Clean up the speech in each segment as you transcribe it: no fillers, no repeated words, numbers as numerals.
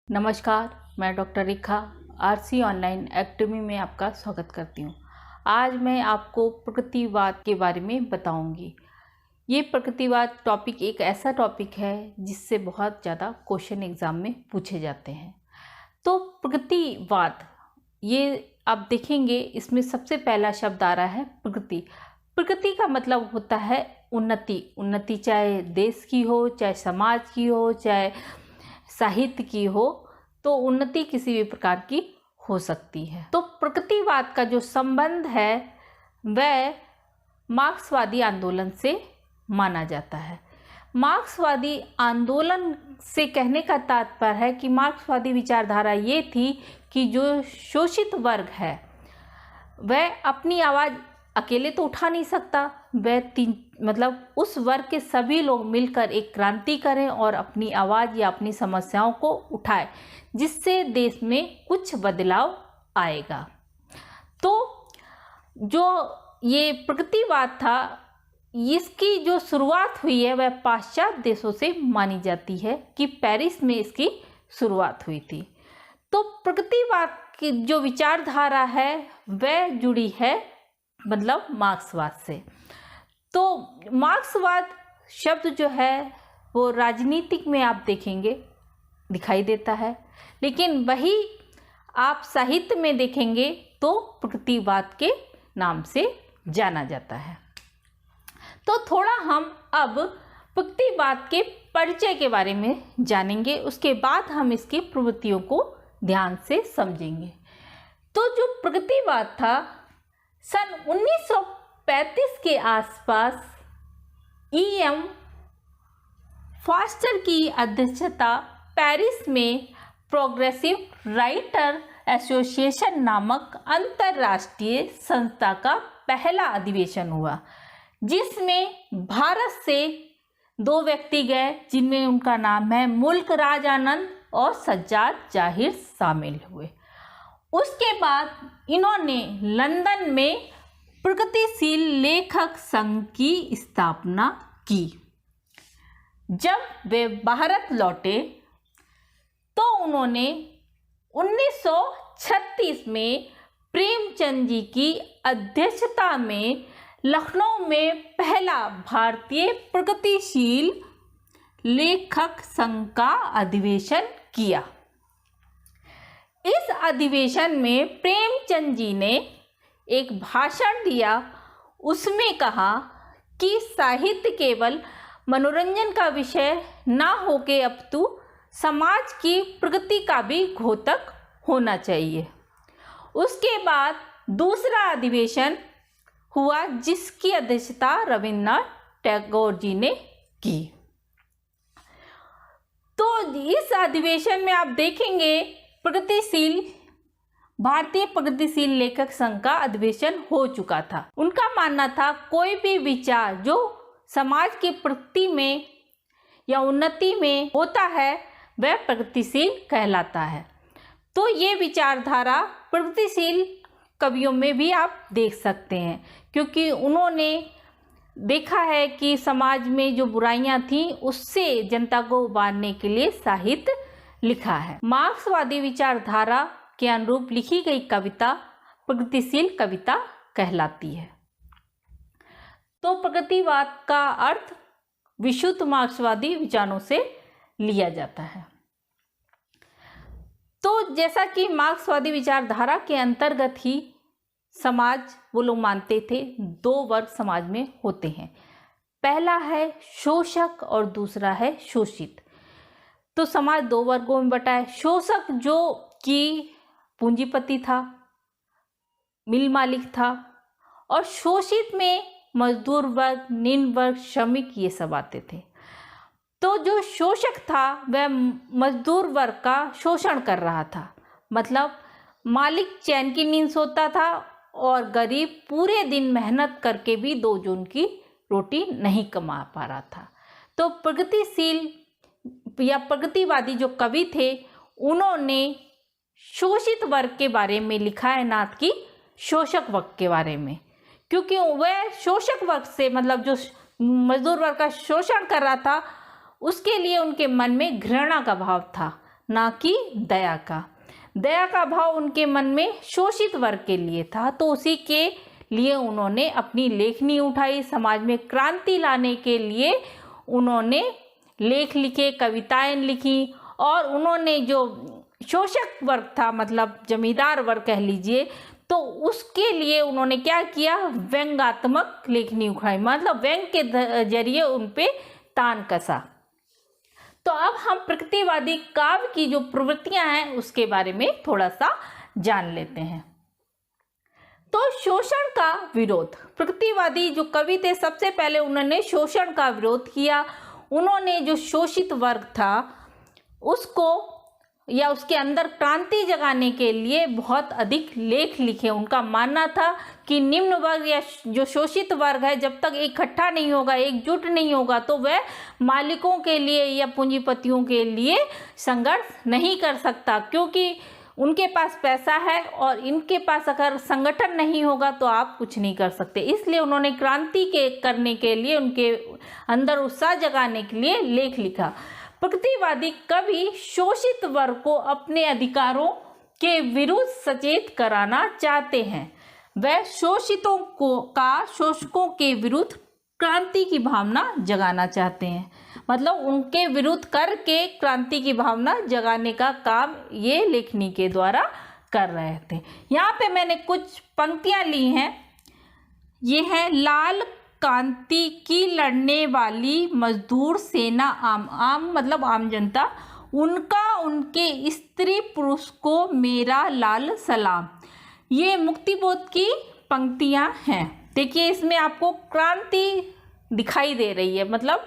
नमस्कार, मैं डॉक्टर रेखा RC online academy में आपका स्वागत करती हूँ। आज मैं आपको प्रकृतिवाद के बारे में बताऊंगी। ये प्रकृतिवाद टॉपिक एक ऐसा टॉपिक है जिससे बहुत ज़्यादा क्वेश्चन एग्ज़ाम में पूछे जाते हैं। तो प्रकृतिवाद, ये आप देखेंगे इसमें सबसे पहला शब्द आ रहा है प्रकृति। प्रकृति का मतलब होता है उन्नति चाहे देश की हो, चाहे समाज की हो, चाहे साहित्य की हो, तो उन्नति किसी भी प्रकार की हो सकती है। तो प्रकृतिवाद का जो संबंध है वह मार्क्सवादी आंदोलन से माना जाता है। मार्क्सवादी आंदोलन से कहने का तात्पर्य है कि मार्क्सवादी विचारधारा ये थी कि जो शोषित वर्ग है वह अपनी आवाज़ अकेले तो उठा नहीं सकता, वह उस वर्ग के सभी लोग मिलकर एक क्रांति करें और अपनी आवाज़ या अपनी समस्याओं को उठाए, जिससे देश में कुछ बदलाव आएगा। तो जो ये प्रकृतिवाद था, इसकी जो शुरुआत हुई है वह पाश्चात्य देशों से मानी जाती है कि पेरिस में इसकी शुरुआत हुई थी। तो प्रकृतिवाद की जो विचारधारा है वह जुड़ी है मार्क्सवाद से। तो मार्क्सवाद शब्द जो है वो राजनीतिक में आप देखेंगे दिखाई देता है, लेकिन वही आप साहित्य में देखेंगे तो प्रकृतिवाद के नाम से जाना जाता है। तो थोड़ा हम अब प्रकृतिवाद के परिचय के बारे में जानेंगे, उसके बाद हम इसकी प्रवृत्तियों को ध्यान से समझेंगे। तो जो प्रकृतिवाद था, सन 1935 के आसपास E.M. फॉस्टर की अध्यक्षता पेरिस में प्रोग्रेसिव राइटर एसोसिएशन नामक अंतर्राष्ट्रीय संस्था का पहला अधिवेशन हुआ, जिसमें भारत से 2 व्यक्ति गए, जिनमें उनका नाम है मुल्क राज आनंद और सज्जाद जाहिर शामिल हुए। उसके बाद इन्होंने लंदन में प्रगतिशील लेखक संघ की स्थापना की। जब वे भारत लौटे तो उन्होंने 1936 में प्रेमचंद जी की अध्यक्षता में लखनऊ में पहला भारतीय प्रगतिशील लेखक संघ का अधिवेशन किया। इस अधिवेशन में प्रेमचंद जी ने एक भाषण दिया। उसमें कहा कि साहित्य केवल मनोरंजन का विषय ना होके अपितु समाज की प्रगति का भी घोतक होना चाहिए। उसके बाद दूसरा अधिवेशन हुआ, जिसकी अध्यक्षता रविन्द्रनाथ टैगोर जी ने की। तो इस अधिवेशन में आप देखेंगे भारतीय प्रगतिशील लेखक संघ का अधिवेशन हो चुका था। उनका मानना था कोई भी विचार जो समाज की प्रगति में या उन्नति में होता है वह प्रगतिशील कहलाता है। तो ये विचारधारा प्रगतिशील कवियों में भी आप देख सकते हैं, क्योंकि उन्होंने देखा है कि समाज में जो बुराइयां थीं उससे जनता को उबारने के लिए साहित्य लिखा है। मार्क्सवादी विचारधारा के अनुरूप लिखी गई कविता प्रगतिशील कविता कहलाती है। तो प्रगतिवाद का अर्थ विशुद्ध मार्क्सवादी विचारों से लिया जाता है। तो जैसा कि मार्क्सवादी विचारधारा के अंतर्गत ही समाज, वो लोग मानते थे 2 वर्ग समाज में होते हैं। पहला है शोषक और दूसरा है शोषित। तो समाज 2 वर्गों में बटा है। शोषक जो कि पूंजीपति था, मिल मालिक था, और शोषित में मजदूर वर्ग, निम्न वर्ग, श्रमिक, ये सब आते थे। तो जो शोषक था वह मजदूर वर्ग का शोषण कर रहा था, मालिक चैन की नींद सोता था और गरीब पूरे दिन मेहनत करके भी 2 जून की रोटी नहीं कमा पा रहा था। तो प्रगतिशील या प्रगतिवादी जो कवि थे, उन्होंने शोषित वर्ग के बारे में लिखा है, ना कि शोषक वर्ग के बारे में, क्योंकि वह शोषक वर्ग से जो मजदूर वर्ग का शोषण कर रहा था उसके लिए उनके मन में घृणा का भाव था। ना कि दया का। दया का भाव उनके मन में शोषित वर्ग के लिए था, तो उसी के लिए उन्होंने अपनी लेखनी उठाई। समाज में क्रांति लाने के लिए उन्होंने लेख लिखे, कविताएं लिखी, और उन्होंने जो शोषक वर्ग था, मतलब जमींदार वर्ग कह लीजिए, तो उसके लिए उन्होंने क्या किया, व्यंग्यात्मक लेखनी उठाई, मतलब व्यंग के जरिए उन पे तान कसा। तो अब हम प्रकृतिवादी काव्य की जो प्रवृत्तियां हैं उसके बारे में थोड़ा सा जान लेते हैं। तो शोषण का विरोध, प्रकृतिवादी जो कवि थे सबसे पहले उन्होंने शोषण का विरोध किया। उन्होंने जो शोषित वर्ग था उसको या उसके अंदर क्रांति जगाने के लिए बहुत अधिक लेख लिखे। उनका मानना था कि निम्न वर्ग या जो शोषित वर्ग है जब तक इकट्ठा नहीं होगा, एकजुट नहीं होगा, तो वह मालिकों के लिए या पूंजीपतियों के लिए संघर्ष नहीं कर सकता, क्योंकि उनके पास पैसा है और इनके पास अगर संगठन नहीं होगा तो आप कुछ नहीं कर सकते। इसलिए उन्होंने क्रांति के करने के लिए, उनके अंदर उत्साह जगाने के लिए लेख लिखा। प्रकृतिवादी कवि शोषित वर्ग को अपने अधिकारों के विरुद्ध सचेत कराना चाहते हैं। वह शोषितों का शोषकों के विरुद्ध क्रांति की भावना जगाना चाहते हैं, मतलब उनके विरुद्ध करके क्रांति की भावना जगाने का काम ये लेखनी के द्वारा कर रहे थे। यहाँ पे मैंने कुछ पंक्तियाँ ली हैं। ये है, लाल क्रांति की लड़ने वाली मजदूर सेना, आम मतलब आम जनता, उनका उनके स्त्री पुरुष को मेरा लाल सलाम। ये मुक्तिबोध की पंक्तियां हैं। देखिए इसमें आपको क्रांति दिखाई दे रही है, मतलब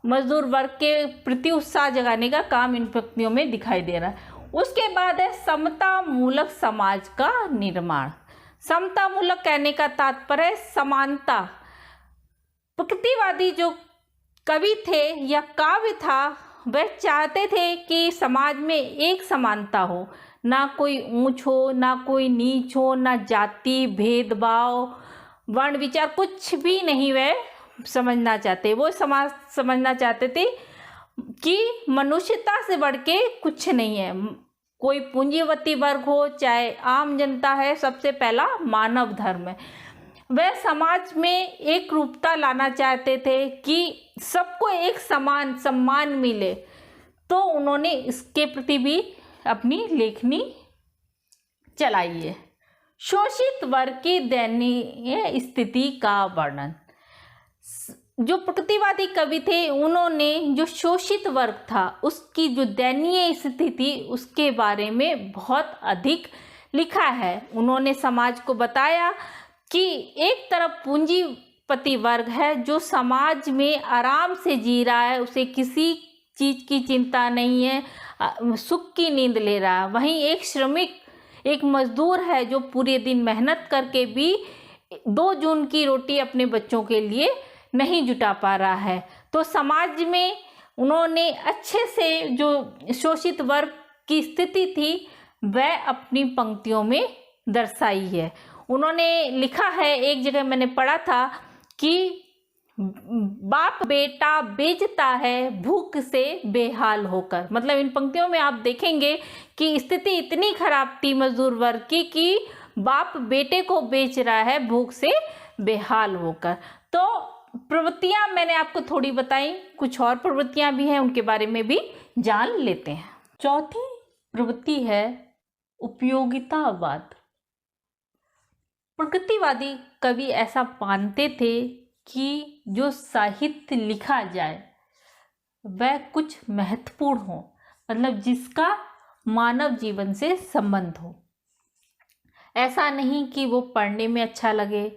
मजदूर वर्ग के प्रति उत्साह जगाने का काम इन पंक्तियों में दिखाई दे रहा है। उसके बाद है समता मूलक समाज का निर्माण। समता मूलक कहने का तात्पर्य है समानता। प्रकृतिवादी जो कवि थे या काव्य था वह चाहते थे कि समाज में एक समानता हो, ना कोई ऊंच हो, ना कोई नीच हो, ना जाति भेदभाव वर्ण विचार कुछ भी नहीं वह समझना चाहते। वो समाज समझना चाहते थे कि मनुष्यता से बढ़ के कुछ नहीं है। कोई पूंजीवती वर्ग हो चाहे आम जनता है, सबसे पहला मानव धर्म है। वह समाज में एक रूपता लाना चाहते थे कि सबको एक समान सम्मान मिले, तो उन्होंने इसके प्रति भी अपनी लेखनी चलाई है। शोषित वर्ग की दयनीय स्थिति का वर्णन। जो प्रकृतिवादी कवि थे उन्होंने जो शोषित वर्ग था उसकी जो दयनीय स्थिति थी उसके बारे में बहुत अधिक लिखा है। उन्होंने समाज को बताया कि एक तरफ पूंजीपति वर्ग है जो समाज में आराम से जी रहा है, उसे किसी चीज की चिंता नहीं है, सुख की नींद ले रहा है। वहीं एक श्रमिक, एक मजदूर है जो पूरे दिन मेहनत करके भी 2 जून की रोटी अपने बच्चों के लिए नहीं जुटा पा रहा है। तो समाज में उन्होंने अच्छे से जो शोषित वर्ग की स्थिति थी वह अपनी पंक्तियों में दर्शाई है। उन्होंने लिखा है, एक जगह मैंने पढ़ा था कि बाप बेटा बेचता है भूख से बेहाल होकर। मतलब इन पंक्तियों में आप देखेंगे कि स्थिति इतनी खराब थी मजदूर वर्ग की कि बाप बेटे को बेच रहा है भूख से बेहाल होकर। तो प्रवृत्तियां मैंने आपको थोड़ी बताई, कुछ और प्रवृत्तियां भी हैं, उनके बारे में भी जान लेते हैं। चौथी प्रवृत्ति है उपयोगितावाद। प्रकृतिवादी कवि ऐसा मानते थे कि जो साहित्य लिखा जाए वह कुछ महत्वपूर्ण हो, मतलब जिसका मानव जीवन से संबंध हो। ऐसा नहीं कि वो पढ़ने में अच्छा लगे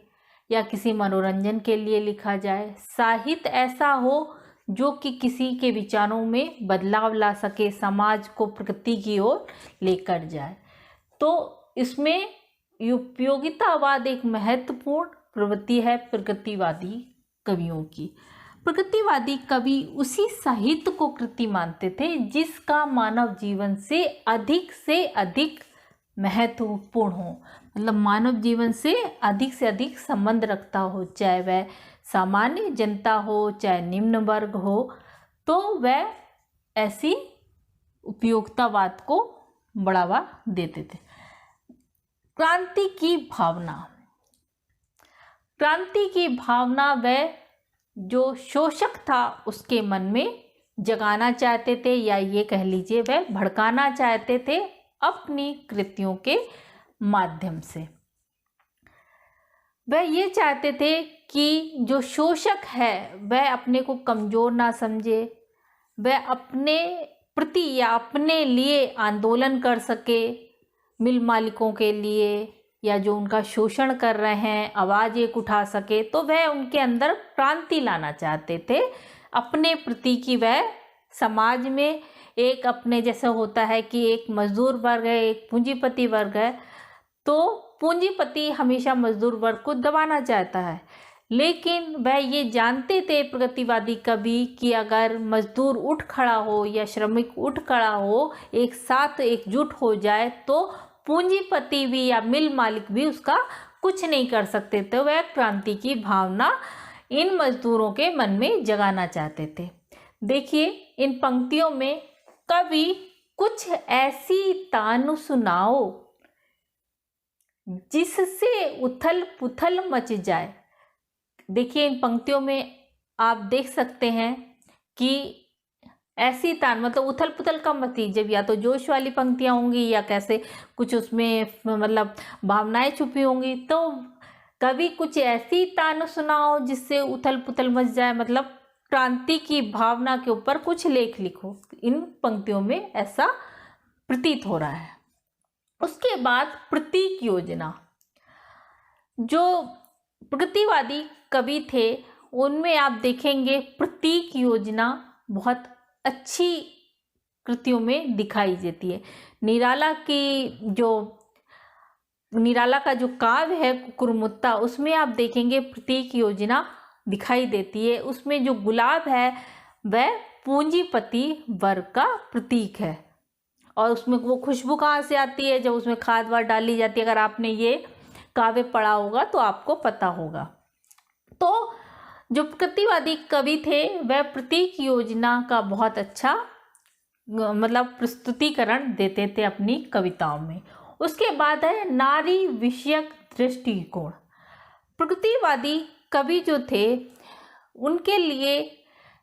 या किसी मनोरंजन के लिए लिखा जाए। साहित्य ऐसा हो जो कि किसी के विचारों में बदलाव ला सके, समाज को प्रकृति की ओर लेकर जाए। तो इसमें उपयोगितावाद एक महत्वपूर्ण प्रवृत्ति है प्रकृतिवादी कवियों की। प्रकृतिवादी कवि उसी साहित्य को कृति मानते थे जिसका मानव जीवन से अधिक महत्वपूर्ण हो, मतलब मानव जीवन से अधिक संबंध रखता हो, चाहे वह सामान्य जनता हो चाहे निम्न वर्ग हो। तो वह ऐसी उपयोगितावाद को बढ़ावा देते थे। क्रांति की भावना, क्रांति की भावना वह जो शोषक था उसके मन में जगाना चाहते थे, या ये कह लीजिए वह भड़काना चाहते थे अपनी कृतियों के माध्यम से। वह ये चाहते थे कि जो शोषक है वह अपने को कमज़ोर ना समझे, वह अपने प्रति या अपने लिए आंदोलन कर सके, मिल मालिकों के लिए, या जो उनका शोषण कर रहे हैं आवाज़ एक उठा सके। तो वह उनके अंदर क्रांति लाना चाहते थे अपने प्रति की। वह समाज में एक अपने जैसा होता है कि एक मजदूर वर्ग है, एक पूंजीपति वर्ग है, तो पूंजीपति हमेशा मजदूर वर्ग को दबाना चाहता है, लेकिन वह ये जानते थे प्रगतिवादी कवि कि अगर मजदूर उठ खड़ा हो या श्रमिक उठ खड़ा हो, एक साथ एकजुट हो जाए, तो पूंजीपति भी या मिल मालिक भी उसका कुछ नहीं कर सकते। तो वह क्रांति की भावना इन मजदूरों के मन में जगाना चाहते थे। देखिए इन पंक्तियों में कवि कुछ ऐसी तान सुनाओ जिससे उथल पुथल मच जाए। देखिए इन पंक्तियों में आप देख सकते हैं कि ऐसी तान मतलब उथल पुथल का मतलब जब या तो जोश वाली पंक्तियाँ होंगी या कैसे कुछ उसमें मतलब भावनाएं छुपी होंगी। तो कवि कुछ ऐसी तान सुनाओ जिससे उथल पुथल मच जाए, मतलब क्रांति की भावना के ऊपर कुछ लेख लिखो। इन पंक्तियों में ऐसा प्रतीत हो रहा है। उसके बाद प्रतीक योजना, जो प्रगतिवादी कवि थे उनमें आप देखेंगे प्रतीक योजना बहुत अच्छी कृतियों में दिखाई देती है। निराला का जो काव्य है कुकुरमुत्ता, उसमें आप देखेंगे प्रतीक योजना दिखाई देती है। उसमें जो गुलाब है वह पूंजीपति वर्ग का प्रतीक है, और उसमें वो खुशबू कहाँ से आती है, जब उसमें खाद वाद डाली जाती है। अगर आपने ये काव्य पढ़ा होगा तो आपको पता होगा। तो जो प्रगतिवादी कवि थे वह प्रतीक योजना का बहुत अच्छा मतलब प्रस्तुतिकरण देते थे अपनी कविताओं में। उसके बाद है नारी विषयक दृष्टिकोण। प्रगतिवादी कवि जो थे उनके लिए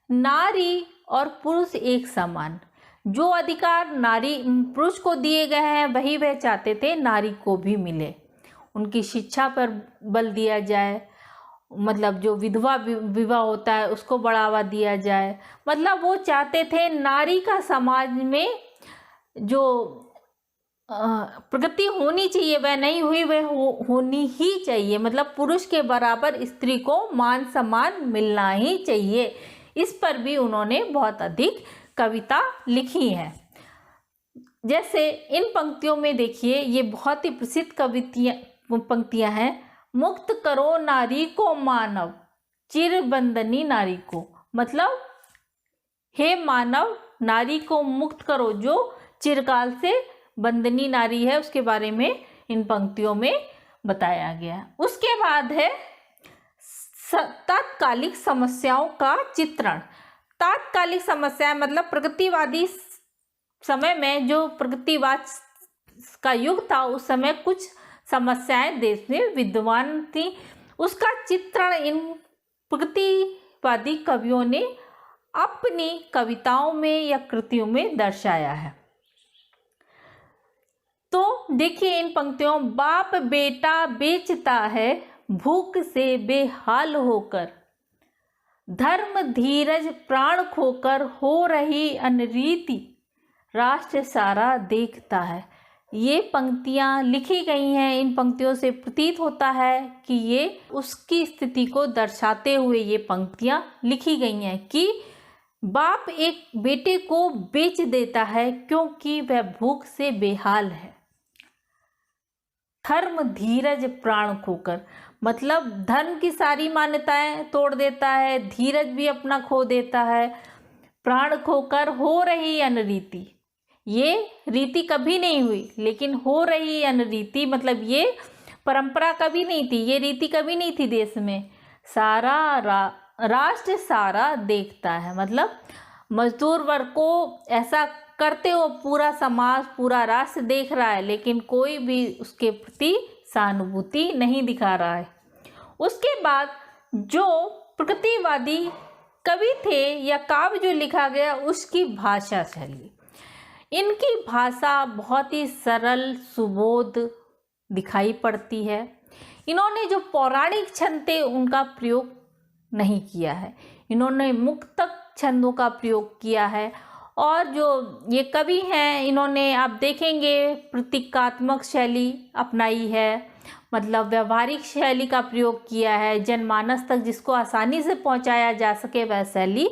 नारी और पुरुष एक समान, जो अधिकार नारी पुरुष को दिए गए हैं वही वह चाहते थे नारी को भी मिले। उनकी शिक्षा पर बल दिया जाए, मतलब जो विधवा विवाह होता है उसको बढ़ावा दिया जाए। मतलब वो चाहते थे नारी का समाज में जो प्रगति होनी चाहिए वह नहीं हुई, वह होनी ही चाहिए। मतलब पुरुष के बराबर स्त्री को मान सम्मान मिलना ही चाहिए। इस पर भी उन्होंने बहुत अधिक कविता लिखी है। जैसे इन पंक्तियों में देखिए, ये बहुत ही प्रसिद्ध पंक्तियां हैं। मुक्त करो नारी को मानव, चिर बंदनी नारी को। मतलब हे मानव, नारी को मुक्त करो, जो चिरकाल से बंदनी नारी है उसके बारे में इन पंक्तियों में बताया गया है। उसके बाद है तात्कालिक समस्याओं का चित्रण। तात्कालिक समस्याएं मतलब प्रगतिवादी समय में जो प्रगतिवाद का युग था उस समय कुछ समस्याएं देश में विद्यमान थी, उसका चित्रण इन प्रगतिवादी कवियों ने अपनी कविताओं में या कृतियों में दर्शाया है। तो देखिए इन पंक्तियों, बाप बेटा बेचता है भूख से बेहाल होकर, धर्म धीरज प्राण खोकर हो रही अनरीति राष्ट्र सारा देखता है। ये पंक्तियाँ लिखी गई हैं। इन पंक्तियों से प्रतीत होता है कि ये उसकी स्थिति को दर्शाते हुए ये पंक्तियाँ लिखी गई हैं कि बाप एक बेटे को बेच देता है क्योंकि वह भूख से बेहाल है। धर्म धीरज प्राण खोकर, मतलब धर्म की सारी मान्यताएं तोड़ देता है, धीरज भी अपना खो देता है, प्राण खोकर हो रही अनरीति। ये रीति कभी नहीं हुई, लेकिन हो रही अनरीति मतलब ये परंपरा कभी नहीं थी, ये रीति कभी नहीं थी देश में। सारा राष्ट्र सारा देखता है, मतलब मजदूर वर्ग को ऐसा करते हुए पूरा समाज, पूरा राष्ट्र देख रहा है, लेकिन कोई भी उसके प्रति सहानुभूति नहीं दिखा रहा है। उसके बाद जो प्रगतिवादी कवि थे या काव्य जो लिखा गया, उसकी भाषा शैली, इनकी भाषा बहुत ही सरल सुबोध दिखाई पड़ती है। इन्होंने जो पौराणिक छंद थे उनका प्रयोग नहीं किया है, इन्होंने मुक्तक छंदों का प्रयोग किया है। और जो ये कवि हैं, इन्होंने आप देखेंगे प्रतीकात्मक शैली अपनाई है, मतलब व्यवहारिक शैली का प्रयोग किया है, जनमानस तक जिसको आसानी से पहुंचाया जा सके वह शैली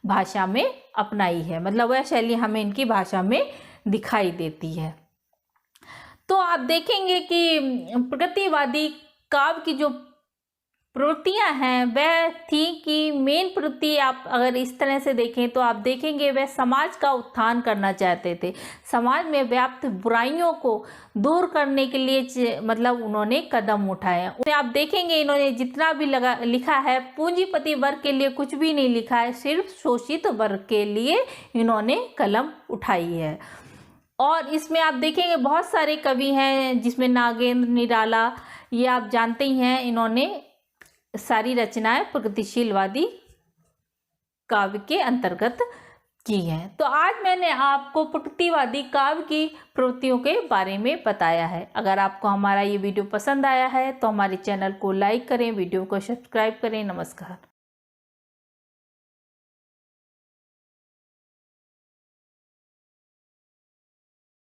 भाषा में अपनाई है, मतलब वह शैली हमें इनकी भाषा में दिखाई देती है। तो आप देखेंगे कि प्रगतिवादी काव्य की जो प्रवृत्तियां हैं वह थी कि मेन प्रवृत्ति आप अगर इस तरह से देखें तो आप देखेंगे वह समाज का उत्थान करना चाहते थे, समाज में व्याप्त बुराइयों को दूर करने के लिए मतलब उन्होंने कदम उठाए। आप देखेंगे इन्होंने जितना भी लिखा है पूंजीपति वर्ग के लिए कुछ भी नहीं लिखा है, सिर्फ शोषित वर्ग के लिए इन्होंने कलम उठाई है। और इसमें आप देखेंगे बहुत सारे कवि हैं, जिसमें नागेंद्र निराला, ये आप जानते ही हैं, इन्होंने सारी रचनाएं प्रगतिशीलवादी काव्य के अंतर्गत की हैं। तो आज मैंने आपको प्रगतिवादी काव्य की प्रवृत्तियों के बारे में बताया है। अगर आपको हमारा ये वीडियो पसंद आया है तो हमारे चैनल को लाइक करें, वीडियो को सब्सक्राइब करें। नमस्कार।